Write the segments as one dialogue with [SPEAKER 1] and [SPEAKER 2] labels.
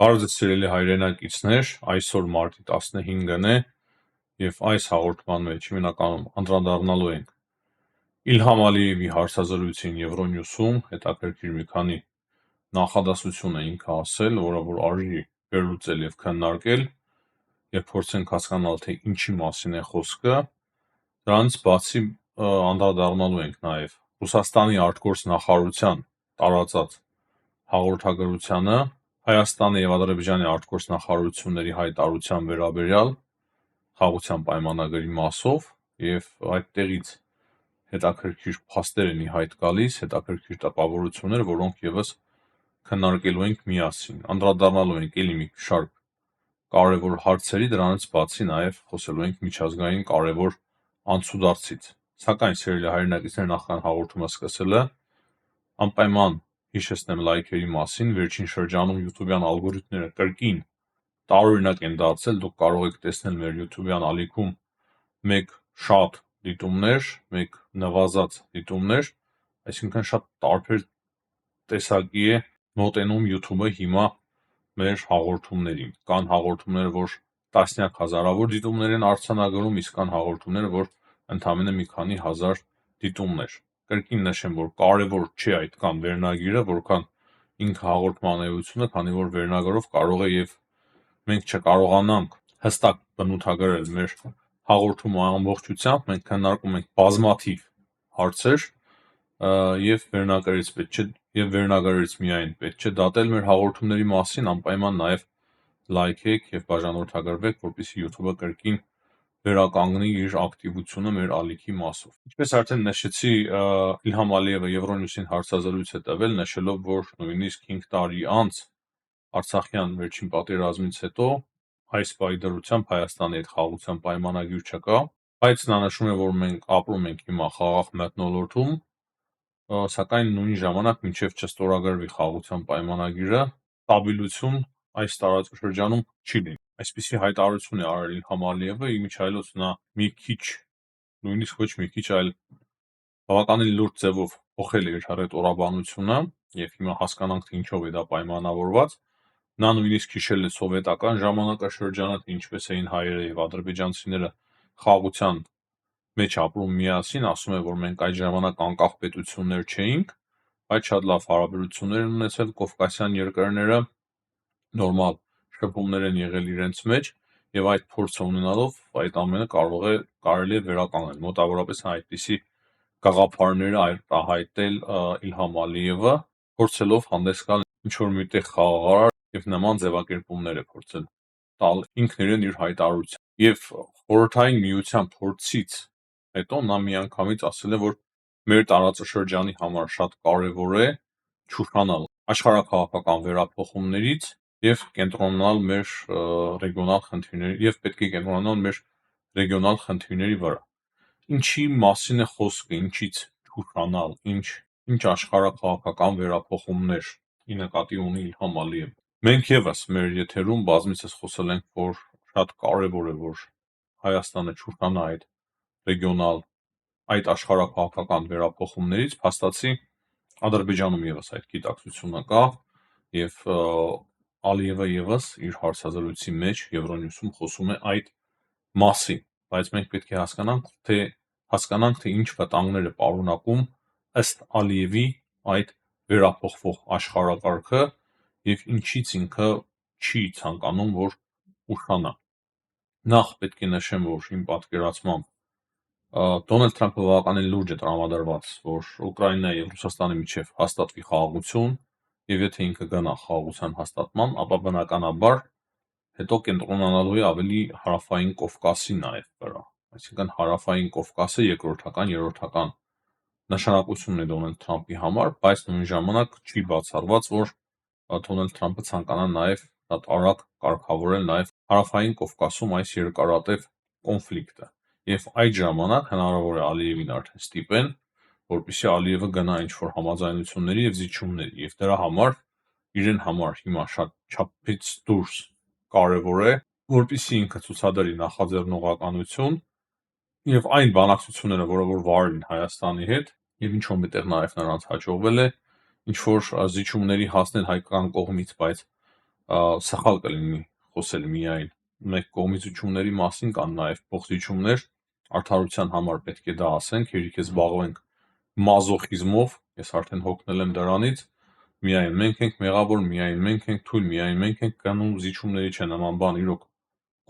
[SPEAKER 1] Բարև սիրելի հայրենակիցներ, այսօր մարտի 15-ն է եւ այս հաղորդման մեջ հիմնականում անդրադառնալու ենք Իլհամ Ալիևի հարցազրույցին Եվրոնյուսում, հետաքրքիր մի քանի նախադասություն է ինքը ասել, որը որ արժի վերլուծել եւ քննարկել եւ փորձենք հասկանալ թե ինչի մասին է խոսքը։ Դրանից բացի անդրադառնալու ենք նաեւ Ռուսաստանի արտգործ նախարարության տարածած հաղորդագրությանը Հայաստանի եւ Ադրբեջանի արտգործ նախարարությունների հայտարարության վերաբերյալ խաղաղության պայմանագրի մասով եւ այդտեղից հետաքրքիր փաստեր են ի հայտ գալիս, հետաքրքիր տպավորություններ, որոնք եւս քննարկելու ենք միասին։ Անդրադառնալու ենք ելի մի շարք կարևոր հարցերի, դրանից բացի նաեւ խոսելու ենք միջազգային կարևոր անցուդարձից։ Սակայն սիրելի հայրենակիցներ, նախքան հաղորդումը սկսելը անպայման հիշեցնեմ լայքերի մասին, վերջին շրջանում YouTube-յան ալգորիթմները կրկին տարօրինակ են դարձել, դուք կարող եք տեսնել մեր YouTube-յան ալիքում մեկ շատ դիտումներ, մեկ նվազած դիտումներ, այսինքն շատ տարբեր տեսակի է մոտենում YouTube-ը հիմա մեր հաղորդումներին։ Կան հաղորդումներ, որ տասնյակ հազարավոր դիտումներ են արձանագրում, իսկ կան հաղորդումներ, որ ընդամենը մի քանի հազար դիտումներ։ Կրկին նշեմ, որ կարևոր չի այդքան վերնագիրը, որքան ինքը հաղորդման էությունը, քանի որ վերնագրով կարող է եւ մենք չկարողանանք հստակ բնութագրել մեր հաղորդումը ամբողջությամբ, մենք քննարկում ենք բազմաթիվ հարցեր եւ վերնագրերից միայն պետք չէ դատել մեր հաղորդումների մասին, անպայման նաեւ լայքեք եւ բաժանորդագրվեք, որպեսզի YouTube-ը կրկին վերականգնի իր ակտիվությունը մեր ալիքի մասով։ Ինչպես արդեն նշեցի, Իլհամ Ալիևը Եվրոնյուսին հարցազրույց է տվել, նշելով, որ նույնիսկ 5 տարի անց Արցախյան վերջին պատերազմից հետո այս պայդրությամբ Հայաստանի հետ խաղաղության պայմանագիր չկա, բայց նա նշում է, որ մենք ապրում ենք հիմա խաղաղ մթնոլորտում, սակայն նույն ժամանակ մինչև չստորագրվի խաղաղության պայմանագիրը, ստաբիլություն այս տարածաշրջանում չի լինի։ Այսպիսի հայտարարություն է արել Իլհամ Ալիևը, իմիջիայլոց նա մի քիչ, նույնիսկ ոչ մի քիչ, այլ բավականին լուրջ ձևով փոխել է իր հռետորաբանությունը եւ հիմա հասկանանք թե ինչով է դա պայմանավորված։ Նա նույնիսկ հիշել է սովետական ժամանակաշրջանը, թե ինչպես էին հայերը եւ ադրբեջանցիները խաղաղության մեջ ապրում միասին, ասում է, որ մենք այդ ժամանակ անկախ պետություններ չէինք, բայց շատ լավ հարաբերություններ են ունեցել կովկասյան երկրները, նորմալ շփումներ են եղել իրենց մեջ եւ այդ փորձը ունենալով այդ ամենը կարելի է վերականգնել։ Մոտավորապես այդպիսի գաղափարները արտահայտել Իլհամ Ալիևը, փորձելով հանդես գալ ինչ-որ միտեղ խաղաղարար եւ նման ձևակերպումներ է փորձել տալ ինքն իրեն իր հայտարարությամբ։ Եվ խորհրդային միության փորձից հետո նա միանգամից ասել է, որ մեր տարածաշրջանի համար շատ կարեւոր է չուշանալ աշխարհաքաղաքական վերափոխումներից եւ կենտրոնանալ մեր ռեգիոնալ խնդիրների եւ պետք է կենտրոնանալ մեր ռեգիոնալ խնդիրների վրա։ Ինչի մասին է խոսքը, ինչից չուշանալ, ինչ աշխարհաքաղաքական վերափոխումներ ի նկատի ունի Իլհամ Ալիևը։ Մենք եւս մեր եթերում բազմիցս խոսել ենք, որ շատ կարեւոր է, որ Հայաստանը չուշանա այդ ռեգիոնալ, այդ աշխարհաքաղաքական վերափոխումներից, փաստացի Ադրբեջանում եւս այդ գիտակցությունը կա եւ Ալիևը եւս իր հարցազրույցի մեջ Եվրոնյուսում խոսում է այդ մասին, բայց մենք պետք է հասկանանք, թե ինչ վտանգներ է պարունակում ըստ Ալիևի այդ վերափոխվող աշխարհակարգը եւ ինչից ինքը չի ցանկանում, որ ուշանա։ Նախ պետք է նշեմ, որ իմ պատկերացմամբ Դոնալդ Թրամփը բավականին լուրջ է տրամադրված, որ Ուկրաինայի եւ Ռուսաստանի միջև հաստատվի խաղաղություն, եւ եթե ինքը գնա խաղաղության հաստատման, ապա բնականաբար հետո կենտրոնանալու է ավելի հարավային Կովկասի նաեւ վրա։ Այսինքն հարավային Կովկասը երկրորդական, երրորդական նշանակություն ունի Դոնալդ Թրամփի համար, բայց նույն ժամանակ չի բացառված, որ Դոնալդ Թրամփը ցանկանա նաեւ շատ արագ կարգավորել նաեւ հարավային Կովկասում այս երկարատև կոնֆլիկտը։ Եվ այդ ժամանակ հնարավոր է Ալիևին արդեն ստիպեն, որպեսզի Ալիևը գնա ինչ-որ համաձայնությունների եւ զիջումների, եւ դրա համար իրեն համար հիմա շատ չափից դուրս կարեւոր է, որպեսզի ինքը ցուցադրի նախաձեռնողականություն եւ այն բանակցությունները, որը որ վարել են Հայաստանի հետ, եւ ինչ որ միտեղ նաեւ նրանց հաջողվել է ինչ որ զիջումների հասնել հայկական կողմից, բայց սխալ կլինի խոսել միայն մեկ կողմիցությունների մասին, կան նաև փոխզիջումներ, արդարության համար պետք է դա ասենք, երիք է զբաղվենք մազոխիզմով, ես արդեն հոգնել եմ դրանից, միայն մենք ենք մեղավոր, միայն մենք ենք թույլ, միայն մենք ենք գնում, զիջումների չէ, նման բան իրոք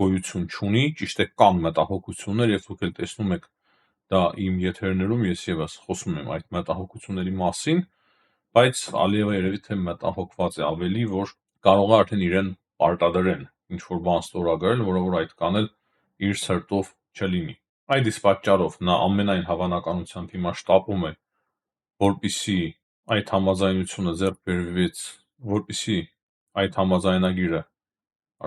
[SPEAKER 1] գոյություն չունի, ճիշտ է կան մտահոգություններ եւ դուք էլ տեսնում եք դա իմ եթերներում, ես եւս խոսում եմ այդ մտահոգությունների մասին, բայց Ալիևը երևի թե մտահոգված է ավելի, որ կարող է արդեն իրեն պարտադրեն ինչ որ բան ստորագրել, որը որ այդ կանել իր սրտով չլինի։ Այդ իսկ պատճառով նա ամենայն հավանականությամբ հիմա շտապում է, որպիսի այդ համաձայնությունը ձեռք բերվեց, որպիսի այդ համաձայնագիրը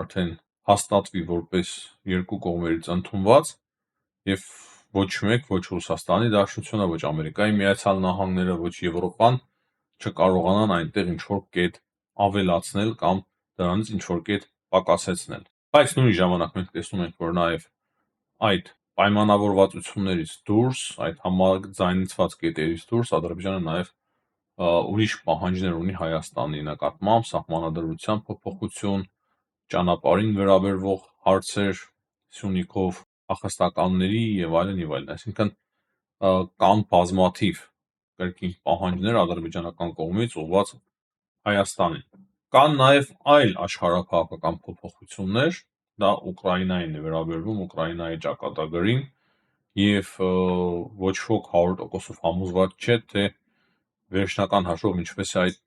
[SPEAKER 1] արդեն հաստատվի որպես երկու կողմերից ընդունված եւ ոչ մեկ, ոչ Ռուսաստանի Դաշնությունը, ոչ Ամերիկայի Միացյալ Նահանգները, ոչ Եվրոպան չկարողանան այնտեղ ինչ որ կետ ավելացնել կամ դրանից ինչ որ կետ պակասեցնել։ Բայց նույն ժամանակ մենք տեսնում ենք, որ նաեւ այդ պայմանավորվածություններից դուրս, այդ համաձայնեցված կետերից դուրս Ադրբեջանը նաեւ ուրիշ պահանջներ ունի Հայաստանի նկատմամբ, սահմանադրության փոփոխություն, ճանապարհին վերաբերվող հարցեր, Սյունիքով փախստականների եւ այլն եւ այլն, այսինքն կան բազմաթիվ կրկին պահանջներ ադրբեջանական կողմից ուղղված Հայաստանին։ Կան նաեւ այլ աշխարհափոխական փոփոխություններ, դա Ուկրաինային է վերաբերվում, Ուկրաինայի ճակատագրին եւ ոչ ոք 100%-ով համոզված չէ, թե վերջնական հաշվով ինչպես է այդ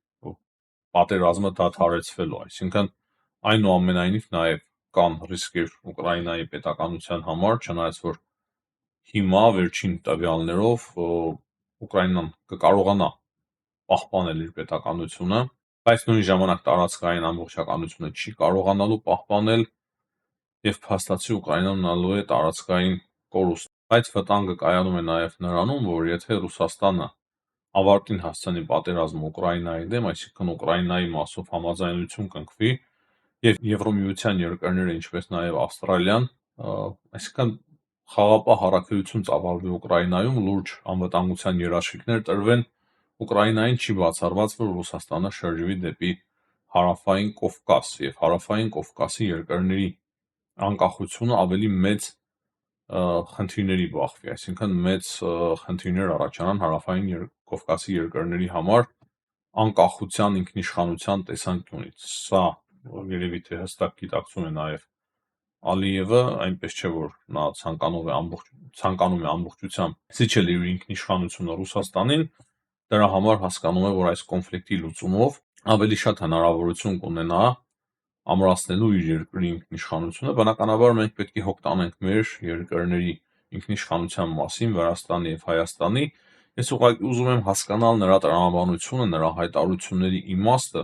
[SPEAKER 1] պատերազմը դադարեցվելու, այսինքն այնուամենայնիվ նաեւ կան ռիսկեր Ուկրաինայի պետականության համար, չնայած որ հիմա վերջին տվյալներով Ուկրաինան կկարողանա պահպանել իր պետականությունը, բայց նույն ժամանակ տարածքային ամբողջականությունը չի կարողանալու պահպանել եւ փաստացի Ուկրաինան ունենալու է տարածքային կորուստ։ Բայց վտանգը կայանում է նաեւ նրանում, որ եթե Ռուսաստանը ավարտին հասցնի պատերազմը Ուկրաինայի դեմ, այսինքն Ուկրաինայի մասով համաձայնություն կնքվի եւ Եվրոմիության երկրները, ինչպես նաեւ Ավստրալիան, այսինքն խաղաղապահ հարաբերություն ծավալվի Ուկրաինայում, լուրջ անվտանգության երաշխիքներ տրվեն, Ուկրաինային չի բացառված, որ Ռուսաստանը շրջվի դեպի հարավային Կովկաս եւ հարավային Կովկասի երկրների անկախությունը ավելի մեծ խնդիրների բախվի, այսինքն մեծ խնդիրներ առաջանան հարավային Կովկասի երկրների համար անկախության, ինքնիշխանության տեսանկյունից։ Սա երևի թե հստակ գիտակցում է նաեւ Ալիևը, այնպես չէ որ նա ցանկանում է ամբողջությամբ զիջել իր ինքնիշխանությունը Ռուսաստանին, դրա համար հասկանում է, որ այս կոնֆլիկտի լուծումով ավելի շատ հնարավորություն կունենա ամրացնելու իր երկրի ինքնիշխանությունը, բնականաբար մենք պետք է հոգ տանենք մեր երկրների ինքնիշխանության մասին, Վրաստանի եւ Հայաստանի, ես ուղղակի ուզում եմ հասկանալ նրա տրամաբանությունը, նրա հայտարարությունների իմաստը,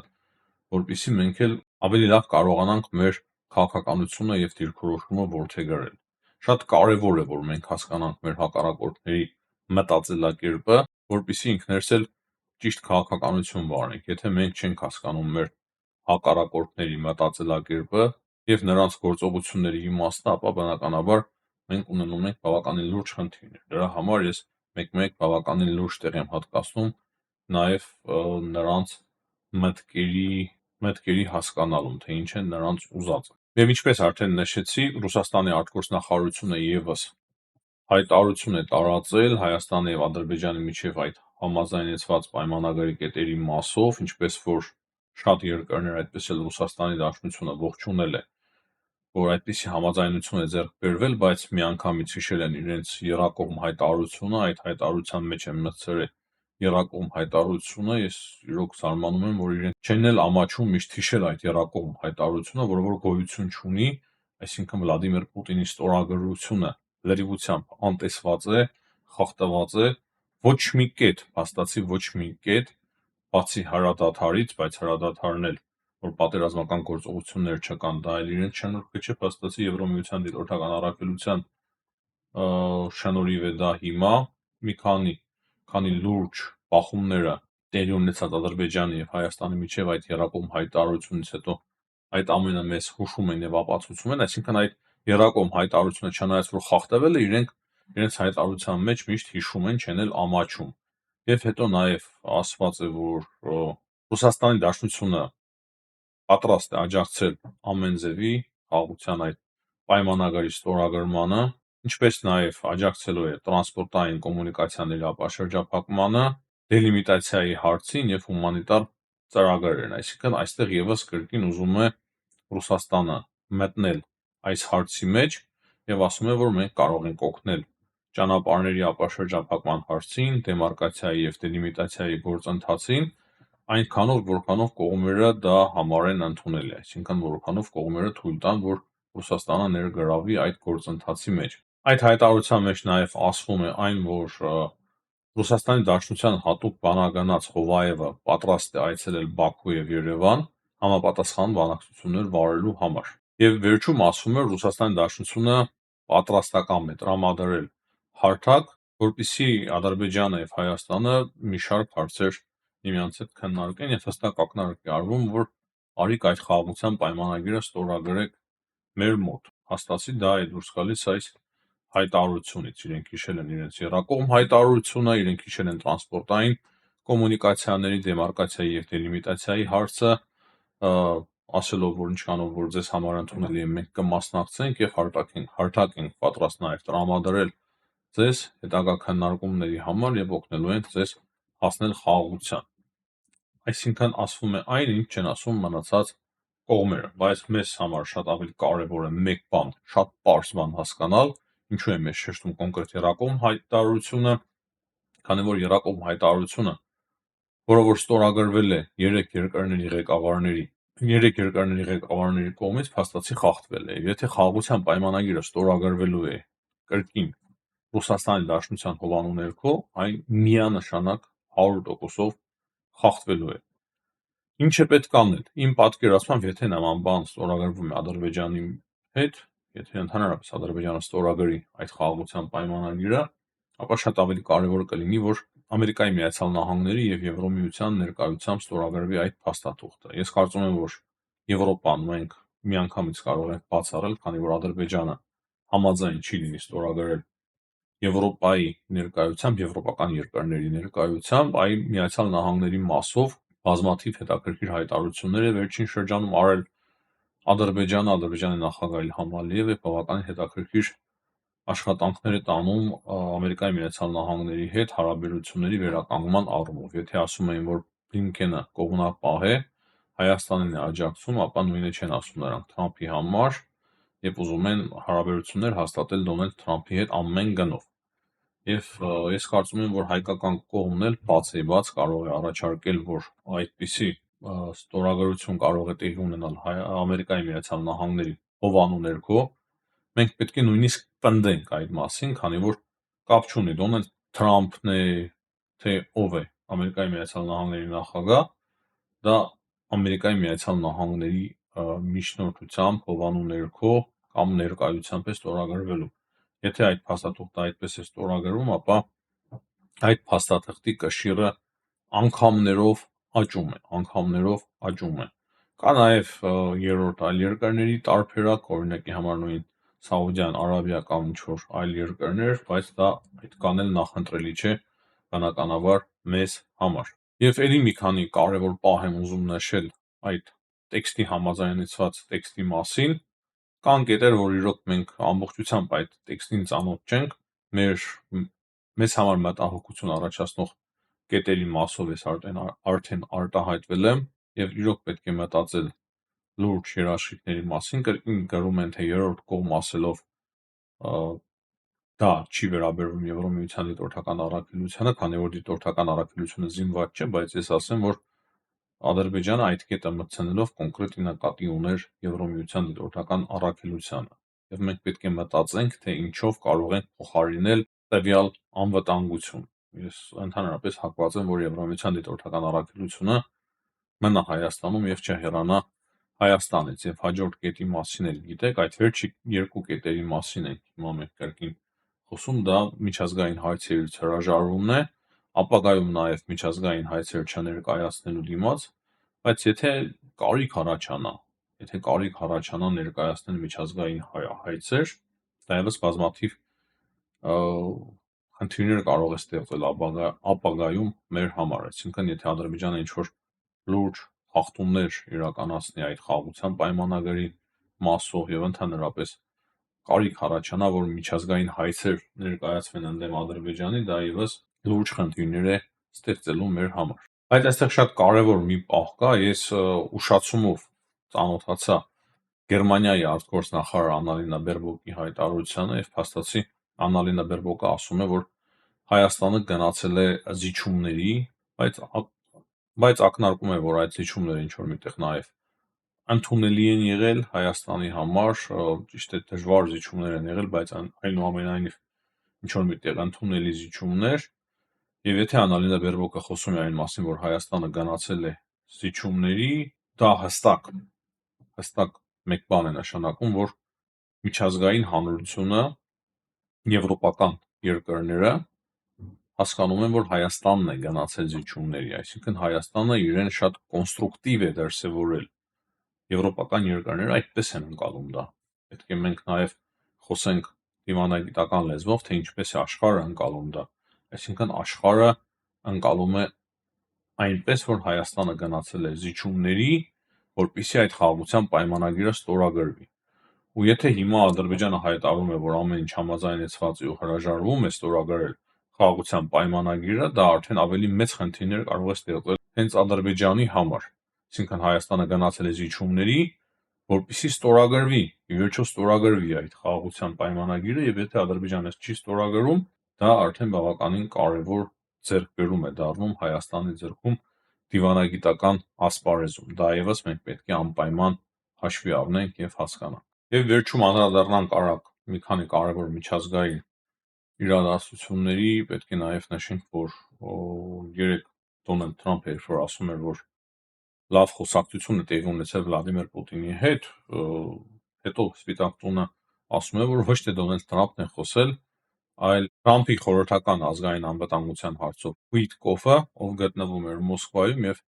[SPEAKER 1] որպեսզի մենք էլ ավելի լավ կարողանանք մեր քաղաքականությունը եւ դիրքորոշումը որդեգրել։ Շատ կարեւոր է, որ մենք հասկանանք մեր հակառակորդների մտածելակերպը, որպեսզի ինքներս էլ ճիշտ քաղաքականություն վարենք։ Եթե մենք չենք հասկանում մեր հակառակորդների մտածելակերպը եւ նրանց գործողությունների իմաստը, ապա բնականաբար մենք ունենում ենք բավականին լուրջ խնդիրներ։ Դրա համար ես մեկ-մեկ բավականին լուրջ տեղ եմ հատկացնում նաեւ նրանց մտքերի հասկանալուն, թե ինչ են նրանց ուզածը։ Եվ ինչպես արդեն նշեցի, Ռուսաստանի արտգործնախարարությունը եւս հայտարարություն է տարածել Հայաստանի եւ Ադրբեջանի միջև այդ համաձայնեցված պայմանագրի կետերի մասով, ինչպես որ շատ երկրներ, այդպես էլ Ռուսաստանի Դաշնությունը ողջունել է, որ այդպիսի համաձայնություն է ձեռք բերվել, բայց միանգամից հիշել են իրենց եռակողմ հայտարարությունը, այդ հայտարարության մեջ են մտցրել եռակողմ հայտարարությունը, ես իրոք զարմանում եմ, որ իրենք չեն էլ ամաչում միշտ հիշել այդ եռակողմ հայտարարությունը, որը որ գոյություն չունի, այսինքն Վլադիմիր Պուտինի ստորագրությունը լրիվությամբ անտեսված է, խախտված է, ոչ մի կետ, փաստացի ոչ մի կետ, բացի հրադադարից, բայց հրադադարն էլ որ պատերազմական գործողություններ չկան, դա էլ իրենց շնորհիվ չէ, փաստացի Եվրոմիության դիտորդական առաքելության շնորհիվ է դա հիմա մի քանի լուրջ բախումները տեղի ունեցած Ադրբեջանի եւ Հայաստանի միջև այդ եռակողմ հայտարարությունից հետո այդ ամենը մեզ հուշում են եւ ապացուցում են, այսինքն այդ եռակողմ հայտարարությունը չնայած որ խախտվել է, իրենց հայտարարության մեջ միշտ հիշում են, չեն էլ ամաչում։ Եվ հետո նաեւ ասված է, որ Ռուսաստանի Դաշնությունը պատրաստ է աջակցել ամեն ձևի խաղաղության այդ պայմանագրի ստորագրմանը, ինչպես նաև աջակցելու է տրանսպորտային կոմունիկացիաների ապաշրջափակմանը, դելիմիտացիայի հարցին և հումանիտար ծրագրերին, այսինքն այստեղ ևս կրկին ուզում է Ռուսաստանը մտնել այս հարցի մեջ և ասում է, որ մենք կարող ենք օգնել ճանապարհների ապաշրջափակման հարցին, դեմարկացիայի և դելիմիտացիայի գործընթացին, այնքանով, որքանով կողմերը դա համարեն ընդունելի, այսինքն որքանով կողմերը թույլ տան, որ Ռուսաստանը ներգրավվի այդ գործընթացի մեջ։ Այդ հայտարարության մեջ նաև ասվում է այն, որ Ռուսաստանի Դաշնության հատուկ բանագնաց Հովայևը պատրաստ է այցելել Բաքու և Երևան համապատասխան բանակցություններ վարելու համար։ Եվ վերջում ասվում է, որ Ռուսաստանի Դաշնությունը պատրաստակամ է տրամադրել հարթակ, որպեսզի Ադրբեջանը և Հայաստանը մի շարք հարցեր միմյանց հետ քննարկեն և հստակ ակնարկ է արվում, որ արիք այդ խաղաղության պայմանագիրը ստորագրեք մեր մոտ։ Հաստացի դա է դուրս գալիս այս հայտարարությունից, իրենք հիշել են իրենց եռակողմ հայտարարությունը, իրենք հիշել են տրանսպորտային կոմունիկացիաների դեմարկացիայի և դելիմիտացիայի հարցը, ասելով, որ ինչքանով որ ձեզ համար ընդունելի է, մենք կմասնակցենք և հարթակ ենք պատրաստ նաև տրամադրել ձեզ հետագա քննարկումների համար և օգնելու ենք ձեզ հասնել խաղաղության։ Այսինքն ասվում է այն, ինչ չեն ասում մնացած կողմերը, բայց մեզ համար շատ ավելի կարևոր է մեկ բան, շատ պարզ բան հասկանալ, ինչու է մեզ շեշտում կոնկրետ եռակողմ հայտարարությունը, քանի որ եռակողմ հայտարարությունը, որը որ ստորագրվել է երեք երկրների ղեկավարների կողմից, փաստացի խախտվել է։ Եվ եթե խաղաղության պայմանագիրը ստորագրվելու է կրկին Ռուսաստանի Դաշնության հովանու ներքո, այն միանշանակ 100%-ով խախտվելու է։ Ինչ է պետք անել։ Իմ պատկերացմամբ, եթե նման բան ստորագրվում է Ադրբեջանի հետ, եթե ընդհանրապես Ադրբեջանը ստորագրի այդ խաղաղության պայմանագիրը, ապա շատ ավելի կարևոր կլինի, որ Ամերիկայի Միացյալ Նահանգների և Եվրոմիության ներկայությամբ ստորագրվի այդ փաստաթուղթը։ Ես կարծում եմ, որ Եվրոպան մենք միանգամից կարող ենք բացառել, քանի որ Ադրբեջանը համաձայն չի լինի ստորագրել Եվրոպայի ներկայությամբ, եվրոպական երկրների ներկայությամբ, այ Միացյալ Նահանգների մասով բազմաթիվ հետաքրքիր հայտարարություններ է վերջին շրջանում արել Ադրբեջանի նախագահ Իլհամ Ալիևը բավականին հետաքրքիր աշխատանքներ է տանում Ամերիկայի Միացյալ Նահանգների հետ հարաբերությունների վերականգնման առումով։ Եթե ասում էին, որ Բլինքենը կողմնապահ է, Հայաստանին է աջակցում, ապա նույնը չեն ասում նրանք Թրամփի համար և ուզում են հարաբերություններ հաստատել Դոնալդ Թրամփի հետ ամեն գնով։ Եվ ես կարծում եմ, որ հայկական կողմն էլ բացեբաց կարող է առաջարկել, որ այդպիսի ստորագրություն կարող է տեղի ունենալ Ամերիկայի Միացյալ Նահանգների հովանու ներքո, մենք պետք է նույնիսկ պնդենք այդ մասին, քանի որ կապ չունի Դոնալդ Թրամփն է, թե ով է Ամերիկայի Միացյալ Նահանգների նախագահ, դա Ամերիկայի Միացյալ Նահանգների միջնորդությամբ հովանու ներքո կամ ներկայությամբ է ստորագրվելու։ Եթե այդ փաստաթուղթը այդպես է ստորագրվում, ապա այդ փաստաթղթի կշիռը անգամներով աճում է։ Կա նաև երրորդ այլ երկրների տարբերակ, օրինակի համար նույն Սաուդյան Արաբիա կամ ինչ-որ այլ երկրներ, բայց դա այդքան էլ նախընտրելի չէ բնականաբար մեզ համար։ Եվ ելի մի քանի կարևոր պահ եմ ուզում նշել այդ տեքստի համաձայնեցված տեքստի մասին։ Կան կետեր, որ իրոք մենք ամբողջությամբ այդ տեքստին ծանոթ չենք, մեզ համար մտահոգություն առաջացնող կետերի մասով ես արդեն արտահայտվել եմ և իրոք պետք է մտածել լուրջ երաշխիքների մասին, կրկին գրում են, թե երրորդ կողմ ասելով դա չի վերաբերվում Եվրոմիության դիտորդական առաքելությանը, քանի որ դիտորդական առաքելությունը զինված չէ, բայց ես ասեմ, որ Ադրբեջանը այդ կետը մտցնելով կոնկրետ նկատի ուներ Եվրոմիության դիտորդական առաքելությանը։ Եվ մենք պետք է մտածենք, թե ինչով կարող ենք փոխարինել տվյալ անվտանգություն։ Ես ընդհանրապես հակված եմ, որ Եվրոմիության դիտորդական առաքելությունը մնա Հայաստանում և չհեռանա Հայաստանից։ Եվ հաջորդ կետի մասին էլ գիտեք, այդ վերջի երկու կետերի մասին ենք հիմա մենք կրկին խոսում, դա միջազգային հայցերից հրաժարվումն է, ապագայում նաև միջազգային հայցեր չներկայացնելու դիմաց, բայց եթե կարիք առաջանա ներկայացնել միջազգային հայցեր, դա ևս բազմաթիվ խնդիրներ կարող է ստեղծել ապագայում մեր համար, այսինքն եթե Ադրբեջանը ինչ-որ լուրջ խախտումներ իրականացնի այդ խաղաղության պայմանագրի մասով եւ ընդհանրապես կարիք առաջանա, որ միջազգային հայցեր ներկայացվեն ընդդեմ Ադրբեջանի, դա եւս լուրջ խնդիրներ է ստեղծելու մեր համար։ Բայց այստեղ շատ կարևոր մի պահ կա, ես ուշացումով ծանոթացա Գերմանիայի արտգործնախարար Աննալինա Բերբոկի հայտարարությանը եւ փաստացի Աննալինա Բերբոկը ասում է, որ Հայաստանը գնացել է զիջումների, բայց ակնարկում է, որ այդ զիջումները ինչ որ միտեղ նաեւ ընդունելի են եղել Հայաստանի համար, ճիշտ է դժվար զիջումներ են եղել, բայց այնուամենայնիվ ինչ որ միտեղ ընդունելի զիջումներ, եւ եթե Աննալինա Բերբոկը խոսում է այն մասին, որ Հայաստանը գնացել է զիջումների, դա հստակ մեկ բան է նշանակում, որ միջազգային հանրությունը, եվրոպական երկրները հասկանում են, որ Հայաստանն է գնացել զիջումների, այսինքն Հայաստանը իրեն շատ կոնստրուկտիվ է դրսևորել։ Եվրոպական երկրները այդպես են ընկալում դա։ Պետք է մենք նաև խոսենք դիվանագիտական լեզվով, թե ինչպես է աշխարհը ընկալում դա։ Այսինքն աշխարհը ընկալում է այնպես, որ Հայաստանը գնացել է զիջումների, որպեսզի այդ խաղաղության պայմանագիրը ստորագրվի։ Ու եթե հիմա Ադրբեջանը հայտարարում է, որ ամեն ինչ համաձայնեցված է ու հրաժարվում է ստորագրել խաղաղության պայմանագիրը, դա արդեն ավելի մեծ խնդիրներ կարող է ստեղծել հենց Ադրբեջանի համար։ Այսինքն Հայաստանը գնացել է զիջումների, որպեսզի ստորագրվի, ի վերջո ստորագրվի այդ խաղաղության պայմանագիրը, եւ եթե Ադրբեջանը չի ստորագրում, դա արդեն բավականին կարևոր ձեռքբերում է դառնում Հայաստանի ձեռքում դիվանագիտական ասպարեզում։ Դա եւս մենք պետք է անպայման հաշվի առնենք եւ հասկանանք։ Եվ վերջում անդրադառնանք արագ մի քանի կարևոր միջազգային իրադարձությունների, պետք է նաև նշենք, որ երեք Դոնալդ Թրամփը երբ ասում էր, որ լավ խոսակցություն է տեղի ունեցել Վլադիմիր Պուտինի հետ, հետո Սպիտակ տունը ասում է, որ ոչ թե Դոնալդ Թրամփն է խոսել, այլ Թրամփի խորհրդական ազգային անվտանգության հարցով Ուիտկոֆը, ով գտնվում էր Մոսկվայում եւ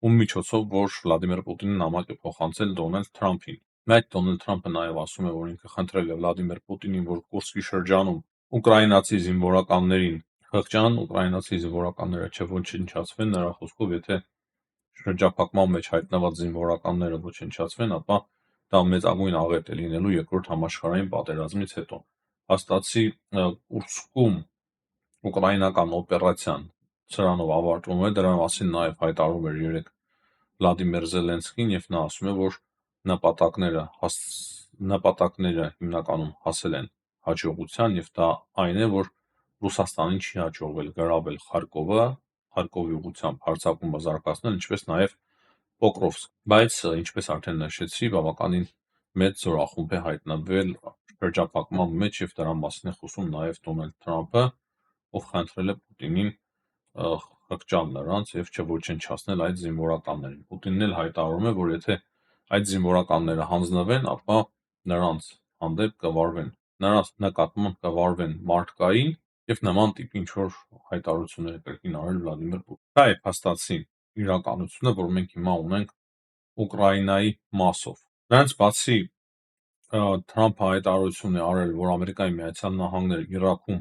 [SPEAKER 1] ում միջոցով որ Վլադիմիր Պուտինը նամակ է փոխանցել Դոնալդ Թրամփին։ Այդ Դոնալդ Թրամփը նաև ասում է, որ ինքը խնդրել է Վլադիմիր Պուտինին, որ Կուրսկի շրջանում ուկրաինացի զինվորականներին խղճան, ուկրաինացի զինվորականները չոչնչացվեն, նրա խոսքով, եթե շրջափակման մեջ հայտնված զինվորականները ոչնչացվեն, ապա դա մեծագույն աղետ է լինելու երկրորդ համաշխարհային պատերազմից հետո։ Հաստատի Կուրսկում ուկրաինական օպերացիան սրանով ավարտվում է, դրա մասին նաև հայտարարում էր երեք Վլադիմիր Զելենսկին եւ նա ասում է, որ նպատակները հիմնականում հասել են հաջողության եւ դա այն է, որ Ռուսաստանին չի հաջողվել գրավել Խարկովի ուղղությամբ հարձակումը զարգացնել, ինչպես նաև Պոկրովսկ, բայց ինչպես արդեն նշեցի, բավականին մեծ զորախումբ է հայտնվել շրջափակման մեջ եւ դրա մասին է խոսում նաև Դոնալդ Թրամփը, ով խնդրել է Պուտինին խղճալ նրանց եւ չոչնչացնել այդ զինվորականներին։ Պուտինն էլ հայտարարում է, որ եթե այդ զինվորականները հանձնվեն, ապա նրանց հանդեպ կվարվեն, նրանց նկատմամբ կվարվեն մարդկային եւ նման տիպի ինչ-որ հայտարարություններ է կրկին արել Վլադիմիր Պուտինը։ Դա է փաստացի իրականությունը, որ մենք հիմա ունենք Ուկրաինայի մասով։ Դրանից բացի Թրամփը հայտարարություն է արել, որ Ամերիկայի Միացյալ Նահանգները Իրաքում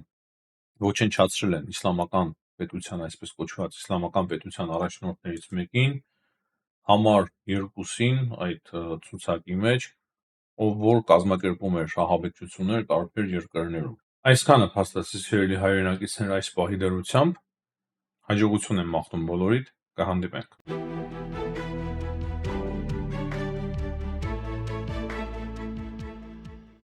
[SPEAKER 1] ոչնչացրել են իսլամական պետության, այսպես կոչված իսլամական պետության առաջնորդներից մեկին, համար 2-ին այդ ցուցակի մեջ, որ կազմակերպում էր շահաբեկչություններ տարբեր երկրներում։ Այսքանը փաստացի սիրելի հայրենակիցներ այս պահի դրությամբ, հաջողություն եմ մաղթում բոլորիդ, կհանդիպենք։